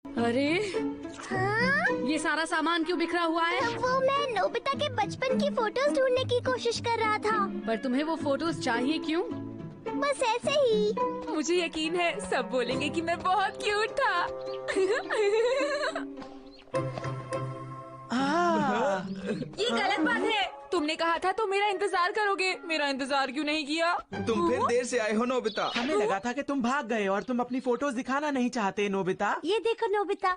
अरे हाँ? ये सारा सामान क्यों बिखरा हुआ है? वो मैं नोबिता के बचपन की फोटोज ढूंढने की कोशिश कर रहा था। पर तुम्हें वो फोटोज चाहिए क्यों? बस ऐसे ही। मुझे यकीन है सब बोलेंगे कि मैं बहुत क्यूट था। ये गलत बात है। तुमने कहा था तुम मेरा इंतजार करोगे, मेरा इंतजार क्यों नहीं किया? तुम फिर देर से आए हो नोबिता। हमें लगा था कि तुम भाग गए और तुम अपनी फोटोज दिखाना नहीं चाहते नोबिता। ये देखो नोबिता,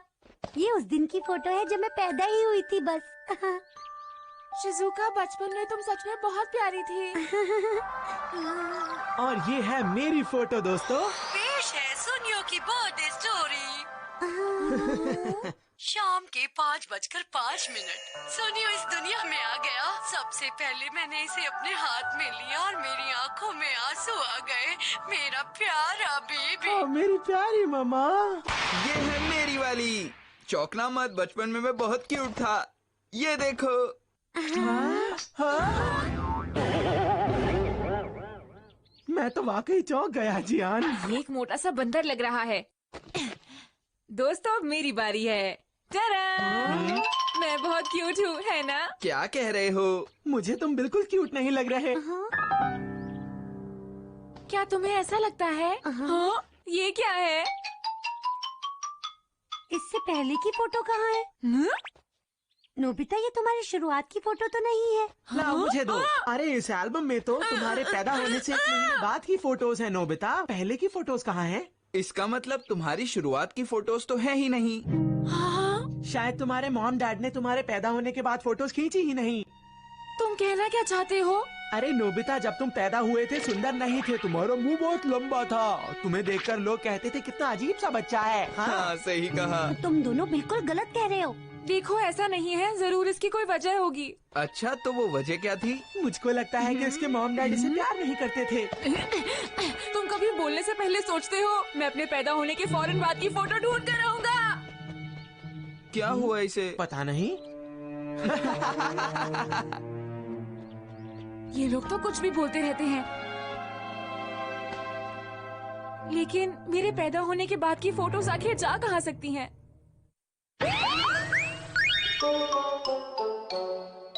ये उस दिन की फोटो है जब मैं पैदा ही हुई थी बस। शिजुका, बचपन में तुम सच में बहुत प्यारी थी। और ये है मेरी फोटो दोस्तों। पेश है सुनियो की बर्थडे स्टोरी। शाम के 5:05। सोनियो इस दुनिया में आ गया। सबसे पहले मैंने इसे अपने हाथ में लिया और मेरी आंखों में आंसू आ गए। मेरा प्यारा बेबी। ओ, मेरी प्यारी मम्मा। ये है मेरी वाली। चौंकना मत, बचपन में मैं बहुत क्यूट था। ये देखो। मैं तो वाकई चौंक गया जियान। ये एक मोटा सा बंदर लग रहा है। दोस्तों अब मेरी बारी है। टडा! मैं बहुत क्यूट हूँ, है ना? क्या कह रहे हो? मुझे तुम बिल्कुल क्यूट नहीं लग रहे। क्या तुम्हें ऐसा लगता है? हाँ? ये क्या है? इससे पहले की फोटो कहाँ है? नोबिता, ये तुम्हारी शुरुआत की फोटो तो नहीं है। लाओ मुझे दो। अरे इस एल्बम में तो तुम्हारे पैदा होने से 1 महीने बाद की फोटोज है नोबिता। पहले की फोटोज कहाँ हैं? इसका मतलब तुम्हारी शुरुआत की फोटोज तो है ही नहीं। शायद तुम्हारे मॉम डैड ने तुम्हारे पैदा होने के बाद फोटोज खींची ही नहीं। तुम कहना क्या चाहते हो? अरे नोबिता, जब तुम पैदा हुए थे सुंदर नहीं थे। तुम्हारा मुंह बहुत लंबा था। तुम्हें देखकर लोग कहते थे कितना अजीब सा बच्चा है। हाँ, सही कहा। तुम दोनों बिल्कुल गलत कह रहे हो। देखो ऐसा नहीं है, जरूर इसकी कोई वजह होगी। अच्छा, तो वो वजह क्या थी? मुझको लगता है कि इसके मॉम डैड इसे प्यार नहीं करते थे। तुम कभी बोलने से पहले सोचते हो? मैं अपने पैदा होने के फौरन बाद की फोटो ढूंढ कर रहूंगा। क्या हुआ इसे? पता नहीं। ये लोग तो कुछ भी बोलते रहते हैं, लेकिन मेरे पैदा होने के बाद की फोटोज आखिर जा कहाँ सकती हैं?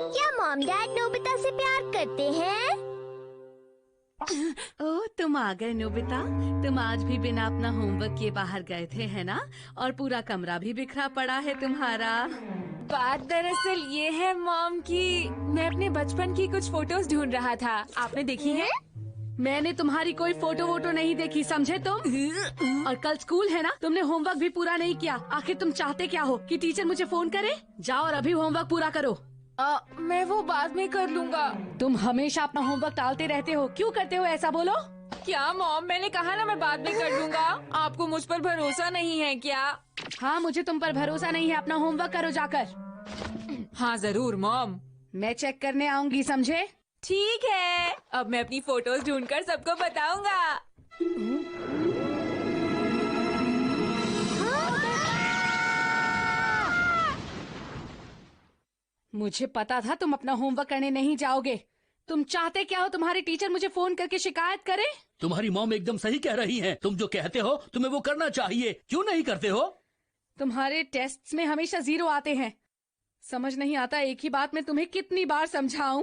क्या मॉम डैड नोबिता से प्यार करते हैं? ओह, तुम आ गए नोबिता। तुम आज भी बिना अपना होमवर्क किए बाहर गए थे, है ना? और पूरा कमरा भी बिखरा पड़ा है तुम्हारा। बात दरअसल ये है मॉम की मैं अपने बचपन की कुछ फोटोज ढूंढ रहा था। आपने देखी है? मैंने तुम्हारी कोई फोटो वोटो नहीं देखी, समझे तुम? और कल स्कूल है ना, तुमने होमवर्क भी पूरा नहीं किया। आखिर तुम चाहते क्या हो? कि टीचर मुझे फोन करे? जाओ और अभी होमवर्क पूरा करो। मैं वो बाद में कर लूंगा। तुम हमेशा अपना होमवर्क टालते रहते हो। क्यों करते हो ऐसा, बोलो? क्या मॉम, मैंने कहा ना मैं बाद में कर लूंगा। आपको मुझ पर भरोसा नहीं है क्या? हाँ, मुझे तुम पर भरोसा नहीं है। अपना होमवर्क करो जाकर। हाँ जरूर मॉम। मैं चेक करने आऊंगी, समझे? ठीक है, अब मैं अपनी फोटोज ढूंढकर सबको बताऊंगा। मुझे पता था तुम अपना होमवर्क करने नहीं जाओगे। तुम चाहते क्या हो? तुम्हारे टीचर मुझे फोन करके शिकायत करे? तुम्हारी मॉम एकदम सही कह रही हैं। तुम जो कहते हो तुम्हें वो करना चाहिए, क्यों नहीं करते हो? तुम्हारे टेस्ट्स में हमेशा 0 आते हैं। समझ नहीं आता एक ही बात मैं तुम्हें कितनी बार समझाऊं।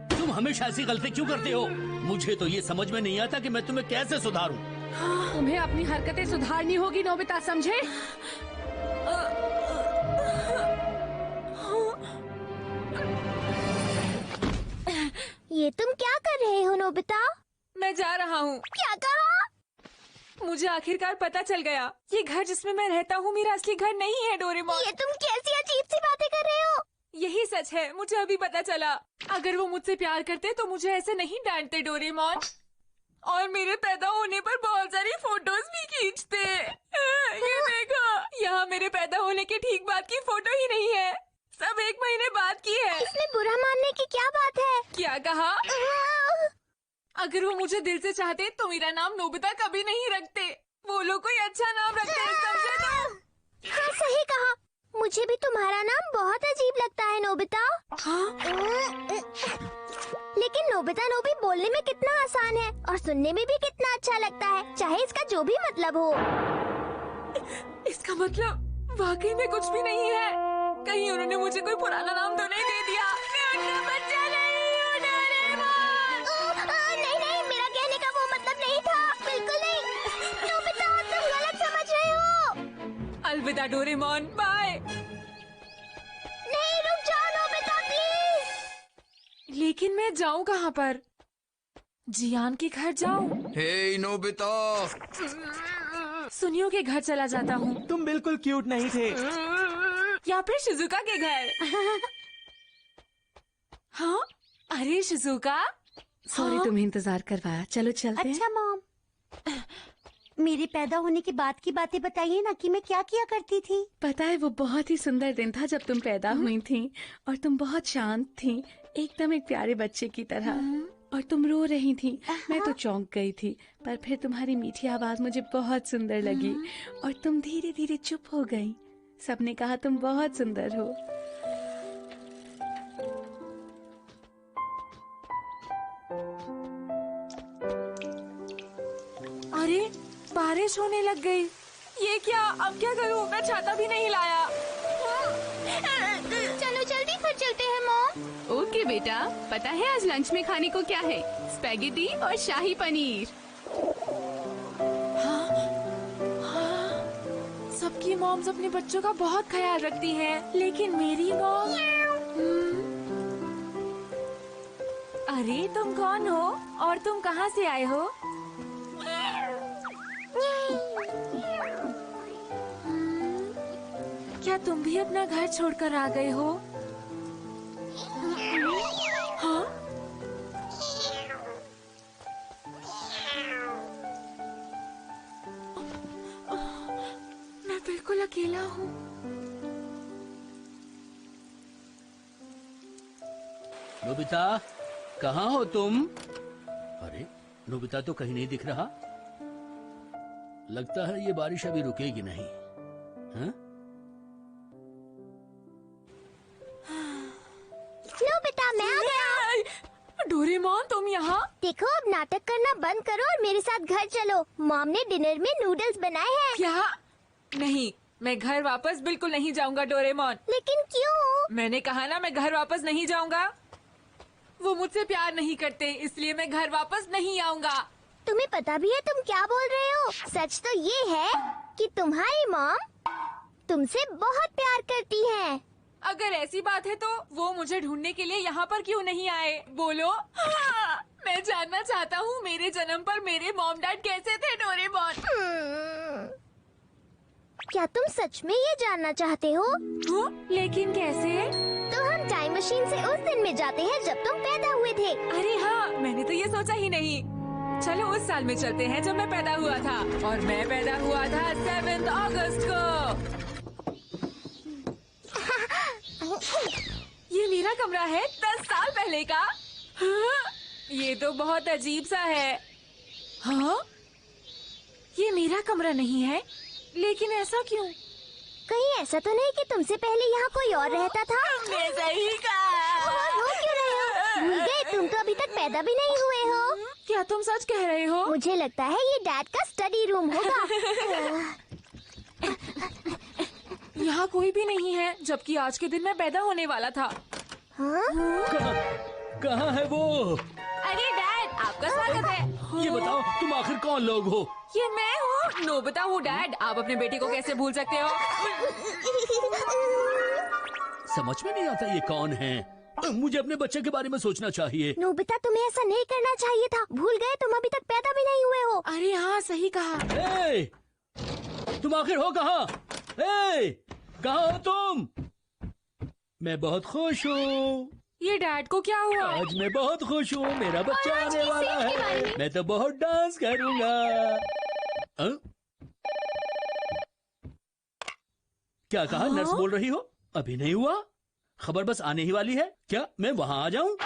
तुम हमेशा ऐसी गलती क्यों करते हो? मुझे तो ये समझ में नहीं आता कि मैं तुम्हें कैसे सुधारूं। तुम्हें अपनी हरकतें सुधारनी होगी नोबिता, समझे? ये तुम क्या कर रहे हो नोबिता? मैं जा रहा हूँ। क्या कहा? मुझे आखिरकार पता चल गया, ये घर जिसमें मैं रहता हूँ मेरा असली घर नहीं है डोरेमोन। ये तुम कैसी अजीब सी बातें कर रहे हो? यही सच है, मुझे अभी पता चला। अगर वो मुझसे प्यार करते तो मुझे ऐसे नहीं डांटते डोरेमोन, और मेरे पैदा होने पर बहुत सारी फोटोज भी खींचते। ये देखो, यहाँ मेरे पैदा होने के ठीक बाद की फोटो ही नहीं है, सब 1 महीने बाद की है। इसमें बुरा मानने की क्या बात है? क्या कहा? अगर वो मुझे दिल से चाहते तो मेरा नाम नोबिता कभी नहीं रखते। वो लोग कोई अच्छा नाम रखते हैं, समझे तुम? हाँ, सही कहा। मुझे भी तुम्हारा नाम बहुत अजीब लगता है नोबिता। लेकिन नोबिता नोबी बोलने में कितना आसान है और सुनने में भी कितना अच्छा लगता है, चाहे इसका जो भी मतलब हो। इसका मतलब वाकई में कुछ भी नहीं है। कहीं उन्होंने मुझे कोई पुराना नाम तो नहीं दे दिया। मैं उनका बच्चा नहीं हूँ डोरेमोन। नहीं नहीं, मेरा कहने का वो मतलब नहीं था, बिल्कुल नहीं। नोबिता, तुम गलत समझ रहे हो। अलविदा डोरेमोन, बाय। नहीं, रुक जाओ नोबिता प्लीज। लेकिन मैं जाऊँ कहाँ पर? जियान के घर जाऊँ? हे नोबिता, सुनियो के घर चला जाता हूँ, तुम बिल्कुल क्यूट नहीं थे। या फिर शिजुका के घर। हाँ, अरे शिजुका, सॉरी तुम्हें इंतजार करवाया, चलो चलते हैं। अच्छा मॉम, मेरे पैदा होने के बाद की बातें बताइए ना कि मैं क्या किया करती थी। पता है वो बहुत ही सुंदर दिन था जब तुम पैदा हुई थी और तुम बहुत शांत थी, एकदम एक प्यारे बच्चे की तरह। और तुम रो रही थी, मैं तो चौंक गई थी, पर फिर तुम्हारी मीठी आवाज मुझे बहुत सुंदर लगी और तुम धीरे धीरे चुप हो गई। सबने कहा तुम बहुत सुंदर हो। अरे बारिश होने लग गई। ये क्या, अब क्या करूँ? मैं छाता भी नहीं लाया। चलो जल्दी घर चलते हैं मॉम। ओके बेटा, पता है आज लंच में खाने को क्या है? स्पैगेटी और शाही पनीर। सबकी मॉम्स अपने बच्चों का बहुत ख्याल रखती हैं, लेकिन मेरी मॉम। अरे तुम कौन हो और तुम कहाँ से आए हो? क्या तुम भी अपना घर छोड़कर आ गए हो? हाँ? मैं बिल्कुल अकेला हूँ। नोबिता, कहाँ हो तुम? अरे नोबिता तो कहीं नहीं दिख रहा। लगता है ये बारिश अभी रुकेगी नहीं। हाँ? नोबिता, मैं आ गया। डोरेमोन, तुम यहाँ? देखो, अब नाटक करना बंद करो और मेरे साथ घर चलो। मॉम ने डिनर में नूडल्स बनाए हैं। क्या? नहीं, मैं घर वापस बिल्कुल नहीं जाऊंगा डोरेमोन। लेकिन क्यों? मैंने कहा ना, मैं घर वापस नहीं जाऊंगा। वो मुझसे प्यार नहीं करते, इसलिए मैं घर वापस नहीं आऊंगा। तुम्हें पता भी है तुम क्या बोल रहे हो? सच तो ये है कि तुम्हारी मॉम तुमसे बहुत प्यार करती है। अगर ऐसी बात है तो वो मुझे ढूंढने के लिए यहाँ पर क्यों नहीं आए? बोलो। हाँ, मैं जानना चाहता हूँ मेरे जन्म पर मेरे मॉम डैड कैसे थे डोरेमोन। क्या तुम सच में ये जानना चाहते हो? हाँ? लेकिन कैसे? तो हम टाइम मशीन से उस दिन में जाते हैं जब तुम पैदा हुए थे। अरे हाँ, मैंने तो ये सोचा ही नहीं। चलो उस साल में चलते हैं जब मैं पैदा हुआ था, और मैं पैदा हुआ था 7 अगस्त को। ये मेरा कमरा है 10 साल पहले का। हाँ? ये तो बहुत अजीब सा है। हाँ? ये मेरा कमरा नहीं है, लेकिन ऐसा क्यों? कहीं ऐसा तो नहीं कि तुमसे पहले यहाँ कोई और रहता था? मैं सही कहा। रो क्यों रहे हो? भूल गए, तुम तो अभी तक पैदा भी नहीं हुए हो। क्या तुम सच कह रहे हो? मुझे लगता है ये डैड का स्टडी रूम होगा। यहाँ कोई भी नहीं है, जबकि आज के दिन मैं पैदा होने वाला था। हाँ? कहाँ है वो? अरे डैड, आपका स्वागत है। ये बताओ तुम आखिर कौन लोग हो? ये मैं हूँ, नोबिता हूँ। डैड, आप अपने बेटे को कैसे भूल सकते हो? समझ में नहीं आता ये कौन है। मुझे अपने बच्चे के बारे में सोचना चाहिए। नोबिता, तुम्हें ऐसा नहीं करना चाहिए था। भूल गए, तुम अभी तक पैदा भी नहीं हुए हो। अरे हाँ, सही कहा। ए, तुम आखिर हो कहाँ? कहाँ हो तुम? मैं बहुत खुश हूँ। ये डैड को क्या हुआ? आज मैं बहुत खुश हूँ, मेरा बच्चा आने वाला है। मैं तो बहुत डांस करूँगा। क्या कहा? नर्स बोल रही हो? अभी नहीं हुआ? खबर बस आने ही वाली है। क्या मैं वहाँ आ जाऊँ?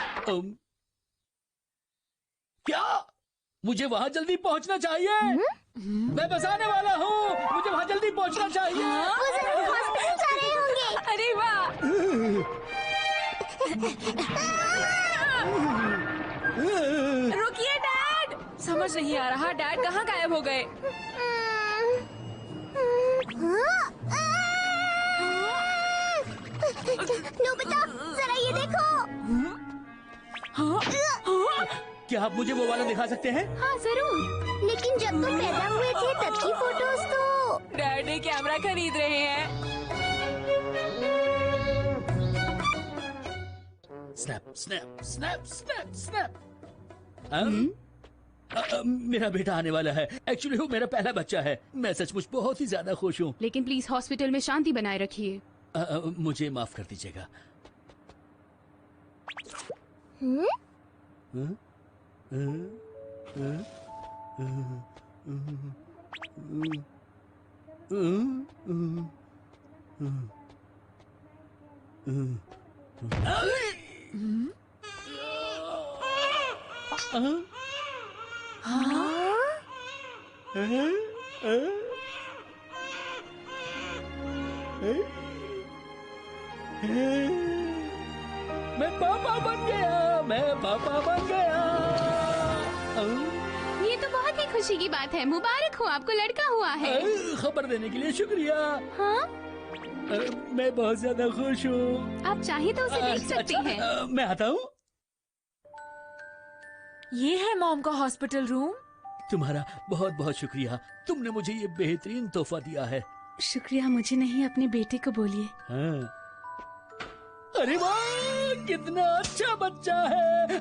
क्या मुझे वहाँ जल्दी पहुँचना चाहिए? मैं बस आने वाला हूँ, मुझे वहाँ जल्दी पहुँचना चाहिए। वो जरूर हॉस्पिटल जा रहे होंगे। अरे वाह। रुकिए डैड, समझ नहीं आ रहा डैड कहाँ गायब हो गए। नोबिता, जरा ये देखो। क्या आप मुझे वो वाला दिखा सकते हैं? हाँ जरूर, लेकिन जब तुम पैदा हुए थे तब की फोटोज तो। डैडी कैमरा खरीद रहे हैं। Snap snap snap snap snap. मेरा बेटा आने वाला है। एक्चुअली वो मेरा पहला बच्चा है। मैं सचमुच बहुत ही ज्यादा खुश हूँ। लेकिन प्लीज हॉस्पिटल में शांति बनाए रखिए। मुझे माफ कर दीजिएगा। मैं पापा बन गया। मैं पापा बन गया। ये तो बहुत ही खुशी की बात है। मुबारक हो, आपको लड़का हुआ है। खबर देने के लिए शुक्रिया। हाँ, मैं बहुत ज्यादा खुश हूँ। आप चाहे तो उसे देख सकते हैं। मैं आता हूँ। ये है मॉम का हॉस्पिटल रूम। तुम्हारा बहुत बहुत शुक्रिया। तुमने मुझे ये बेहतरीन तोहफा दिया है। शुक्रिया मुझे नहीं, अपने बेटे को बोलिए। हाँ। अरे वाह, कितना अच्छा बच्चा है।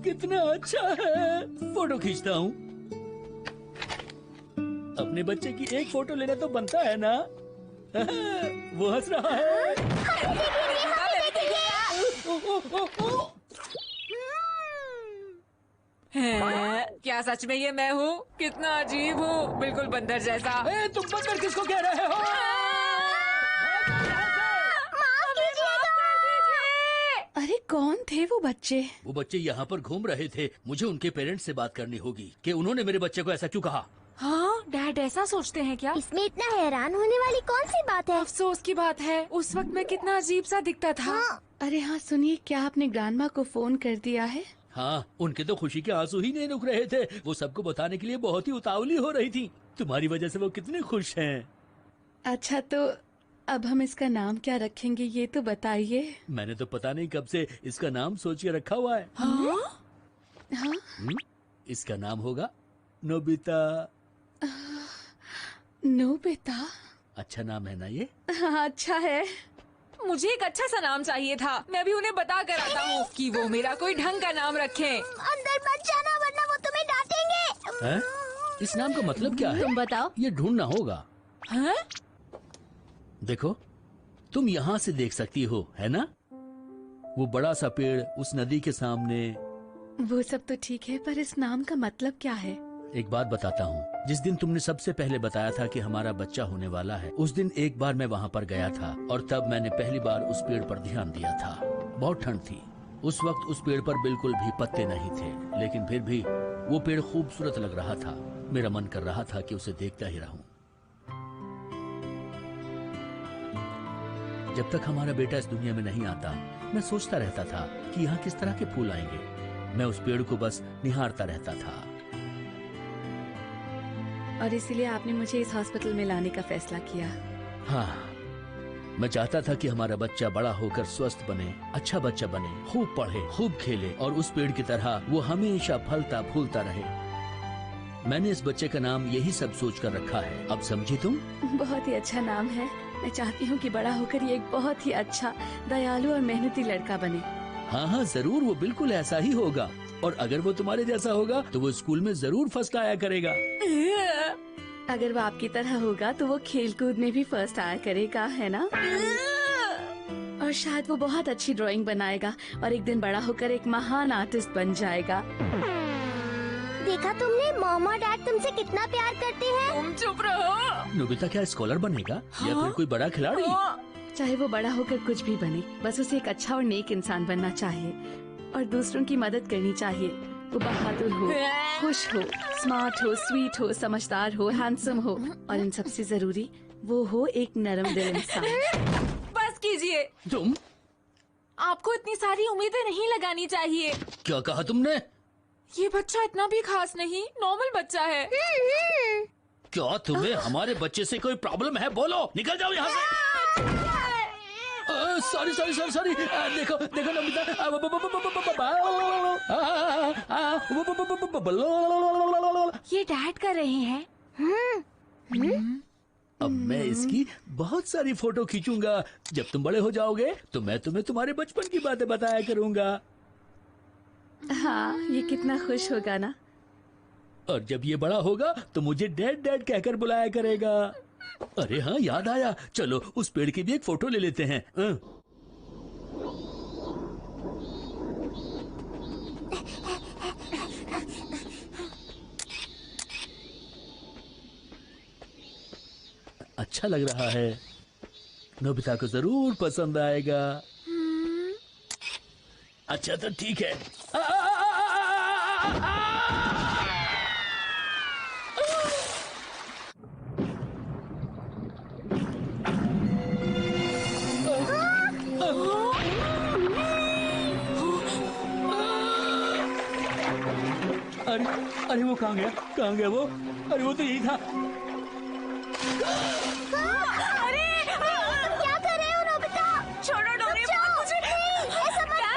कितना अच्छा है। फोटो खींचता हूँ। अपने बच्चे की एक फोटो लेना तो बनता है ना। वो हंस रहा है। हैं? क्या सच में ये मैं हूँ? कितना अजीब हूँ, बिल्कुल बंदर जैसा। तुम बंदर किसको कह रहे हो? अरे कौन थे वो बच्चे? वो बच्चे यहाँ पर घूम रहे थे। मुझे उनके पेरेंट्स से बात करनी होगी कि उन्होंने मेरे बच्चे को ऐसा क्यों कहा। हाँ, डैड ऐसा सोचते हैं क्या? इसमें इतना हैरान होने वाली कौन सी बात है? अफसोस की बात है, उस वक्त मैं कितना अजीब सा दिखता था। हाँ। अरे हाँ सुनिए, क्या आपने ग्रैंडमा को फोन कर दिया है? हाँ, उनके तो खुशी के आंसू ही नहीं रुक रहे थे। वो सबको बताने के लिए बहुत ही उतावली हो रही थी। तुम्हारी वजह से वो कितने खुश हैं। अच्छा तो अब हम इसका नाम क्या रखेंगे ये तो बताइए। मैंने तो पता नहीं कब से इसका नाम सोच के रखा हुआ है। हाँ? इसका नाम होगा नोबिता। नोबिता? अच्छा नाम है ना ये? हाँ अच्छा है। मुझे एक अच्छा सा नाम चाहिए था। मैं भी उन्हें बता कर आता हूँ कि वो मेरा कोई ढंग का नाम रखें। अंदर मत जाना वरना वो तुम्हें डांटेंगे। है? इस नाम का मतलब क्या है? तुम बताओ। ये ढूंढना होगा। हैं? देखो, तुम यहाँ से देख सकती हो, है ना? वो बड़ा सा पेड़ उस नदी के सामने। वो सब तो ठीक है, पर इस नाम का मतलब क्या है? एक बात बताता हूँ। जिस दिन तुमने सबसे पहले बताया था कि हमारा बच्चा होने वाला है, उस दिन एक बार मैं वहाँ पर गया था और तब मैंने पहली बार उस पेड़ पर ध्यान दिया था। बहुत ठंड थी। उस वक्त उस पेड़ पर बिल्कुल भी पत्ते नहीं थे, लेकिन फिर भी वो पेड़ खूबसूरत लग रहा था। मेरा मन कर रहा था कि उसे देखता ही रहूं। जब तक हमारा बेटा इस दुनिया में नहीं आता, मैं सोचता रहता था कि यहाँ किस तरह के फूल आएंगे। मैं उस पेड़ को बस निहारता रहता था। और इसीलिए आपने मुझे इस हॉस्पिटल में लाने का फैसला किया। हाँ, मैं चाहता था कि हमारा बच्चा बड़ा होकर स्वस्थ बने, अच्छा बच्चा बने, खूब पढ़े, खूब खेले और उस पेड़ की तरह वो हमेशा फलता फूलता रहे। मैंने इस बच्चे का नाम यही सब सोच कर रखा है। अब समझी तुम? बहुत ही अच्छा नाम है। मैं चाहती हूँ कि बड़ा होकर ये एक बहुत ही अच्छा, दयालु और मेहनती लड़का बने। हाँ हाँ जरूर, वो बिल्कुल ऐसा ही होगा। और अगर वो तुम्हारे जैसा होगा तो वो स्कूल में जरूर फर्स्ट आया करेगा। अगर वो आपकी तरह होगा तो वो खेल कूद में भी फर्स्ट आया करेगा, है ना? और शायद वो बहुत अच्छी ड्राइंग बनाएगा और एक दिन बड़ा होकर एक महान आर्टिस्ट बन जाएगा। देखा तुमने, मॉम और डैड तुमसे कितना प्यार करते हैं। तुम चुप रहो। नोबिता क्या स्कॉलर बनेगा या फिर कोई बड़ा खिलाड़ी? चाहे वो बड़ा होकर कुछ भी बने, बस उसे एक अच्छा और नेक इंसान बनना चाहिए और दूसरों की मदद करनी चाहिए। वो बहादुर हो, खुश हो, स्मार्ट हो, स्वीट हो, समझदार हो, हैंडसम हो और इन सबसे जरूरी वो हो एक नरम दिल इंसान। बस कीजिए। तुम? आपको इतनी सारी उम्मीदें नहीं लगानी चाहिए। क्या कहा तुमने? ये बच्चा इतना भी खास नहीं, नॉर्मल बच्चा है। क्या तुम्हें हमारे बच्चे से कोई प्रॉब्लम है? बोलो, निकल जाओ यहाँ से। Sorry sorry sorry sorry. देखो देखो नमिता। ये डैड कर रहे हैं। अब मैं इसकी बहुत सारी फोटो खींचूंगा। जब तुम बड़े हो जाओगे तो मैं तुम्हें तुम्हारे बचपन की बातें बताया करूंगा। हाँ, ये कितना खुश होगा ना। और जब ये बड़ा होगा तो मुझे डैड डैड कहकर बुलाया करेगा। अरे हाँ, याद आया, चलो उस पेड़ की भी एक फोटो ले लेते हैं। अच्छा लग रहा है, नोबिता को जरूर पसंद आएगा। अच्छा तो ठीक है। अरे अरे वो कहाँ गया? कहाँ गया वो? अरे वो तो यही था। अरे तुम क्या कर रहे हो नोबिता? छोड़ो डोरेमोन, मुझे ऐसा मत करो।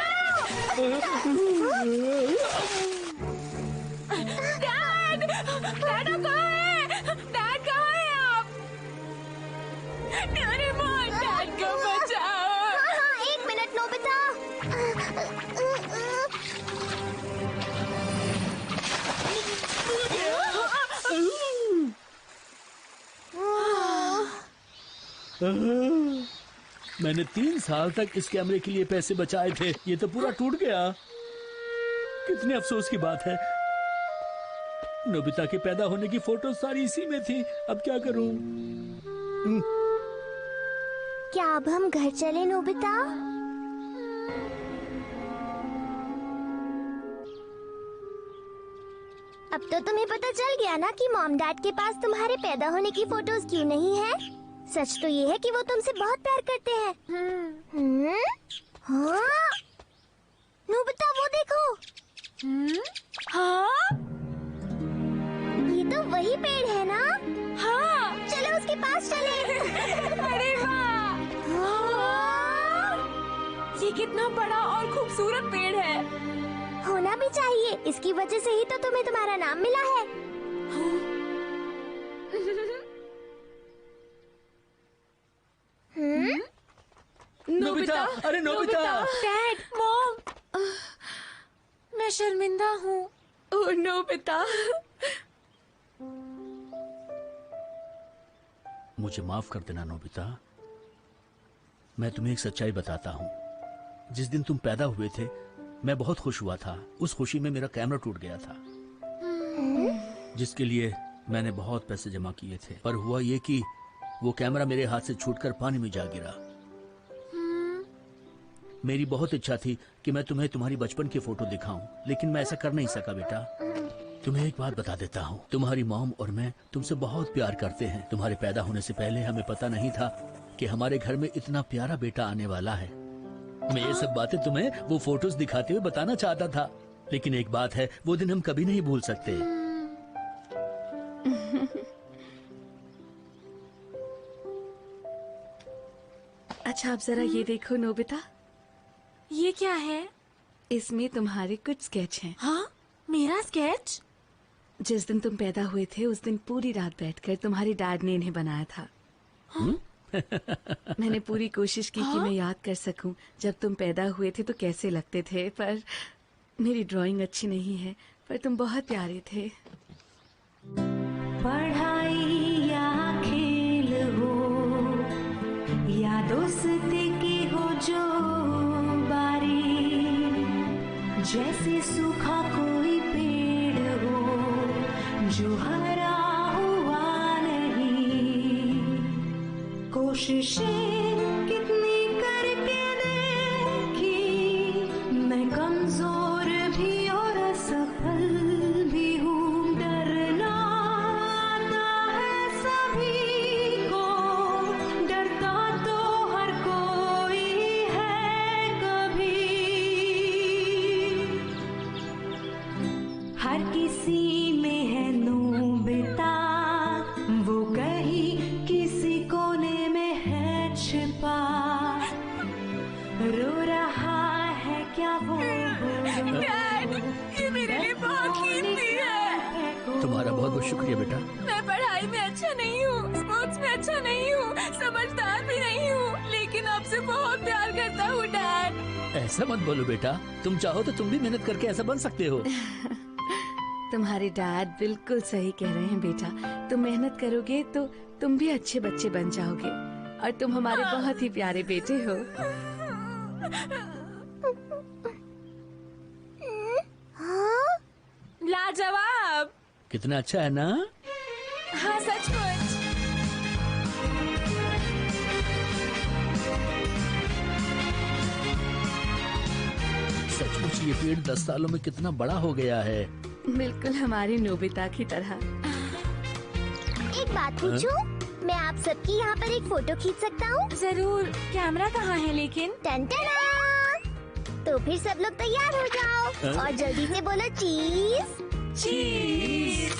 डैड, डैड आप कहाँ हैं? डैड कहाँ हैं आप? डोरेमोन, डैड को बचाओ। हाँ, 1 मिनट नोबिता। मैंने 3 साल तक इस कैमरे के लिए पैसे बचाए थे, ये तो पूरा टूट गया। कितने अफसोस की बात है। नोबिता के पैदा होने की फोटो सारी इसी में थी। अब क्या करूं? क्या अब हम घर चले नोबिता? अब तो तुम्हें पता चल गया ना कि मॉम डैड के पास तुम्हारे पैदा होने की फोटोज क्यों नहीं है। सच तो ये है कि वो तुमसे बहुत प्यार करते हैं। हाँ? नोबिता वो देखो। हाँ? ये तो वही पेड़ है ना? हाँ। चलो उसके पास चले। अरे वाह! हाँ? ये कितना बड़ा और खूबसूरत पेड़ है। होना भी चाहिए, इसकी वजह से ही तो तुम्हें तुम्हारा नाम मिला है। नोबिता, अरे नोबिता। डैड, मॉम, मैं शर्मिंदा हूँ। ओह नोबिता। मुझे माफ कर देना नोबिता। मैं तुम्हें एक सच्चाई बताता हूँ। जिस दिन तुम पैदा हुए थे मैं बहुत खुश हुआ था। उस खुशी में मेरा कैमरा टूट गया था, जिसके लिए मैंने बहुत पैसे जमा किए थे। पर हुआ ये कि वो कैमरा मेरे हाथ से छूटकर पानी में जा गिरा। मेरी बहुत इच्छा थी कि मैं तुम्हें तुम्हारी बचपन की फोटो दिखाऊं, लेकिन मैं ऐसा कर नहीं सका बेटा। तुम्हें एक बात बता देता हूँ, तुम्हारी मॉम और मैं तुमसे बहुत प्यार करते हैं। तुम्हारे पैदा होने से पहले हमें पता नहीं था कि हमारे घर में इतना प्यारा बेटा आने वाला है। मैं ये सब बातें तुम्हें वो फोटोज दिखाते हुए बताना चाहता था, लेकिन एक बात है, वो दिन हम कभी नहीं भूल सकते। अच्छा, आप जरा ये देखो नोबिता। ये क्या है? इसमें तुम्हारे कुछ स्केच हैं। हाँ? मेरा स्केच? जिस दिन तुम पैदा हुए थे उस दिन पूरी रात बैठकर तुम्हारे डैड ने इन्हें बनाया था। मैंने पूरी कोशिश की कि मैं याद कर सकूं जब तुम पैदा हुए थे तो कैसे लगते थे, पर मेरी ड्राइंग अच्छी नहीं है, पर तुम बहुत प्यारे थे। पढ़ाई या खेल हो या दोस्ती की हो जो बारी, जैसे सूखा कोई पेड़ हो जो हरा हुआ नहीं। कोशिशें कितनी करके देखी, मैं कमजोर भी और असफल भी हूँ। डरना आता है सभी को, डरता तो हर कोई है कभी। हर किसी में है नोबिता, डैड, ये मेरे लिए बहुत कीमती है। तुम्हारा बहुत बहुत शुक्रिया बेटा। मैं पढ़ाई में अच्छा नहीं हूँ, स्पोर्ट्स में अच्छा नहीं हूँ, समझदार भी नहीं हूँ, लेकिन आपसे बहुत प्यार करता हूँ डैड। ऐसा मत बोलो बेटा, तुम चाहो तो तुम भी मेहनत करके ऐसा बन सकते हो। तुम्हारे डैड बिल्कुल सही कह रहे हैं बेटा। तुम मेहनत करोगे तो तुम भी अच्छे बच्चे बन जाओगे और तुम हमारे बहुत ही प्यारे बेटे हो। हाँ? लाजवाब। कितना अच्छा है ना? हाँ सचमुच। सचमुच ये पेड़ 10 सालों में कितना बड़ा हो गया है। बिल्कुल हमारी नोबिता की तरह। एक बात पूछूं? मैं आप सबकी यहाँ पर एक फोटो खींच सकता हूँ? जरूर। कैमरा कहाँ है लेकिन? टन-टना! तो फिर सब लोग तैयार हो जाओ और जल्दी से बोलो चीज। चीज।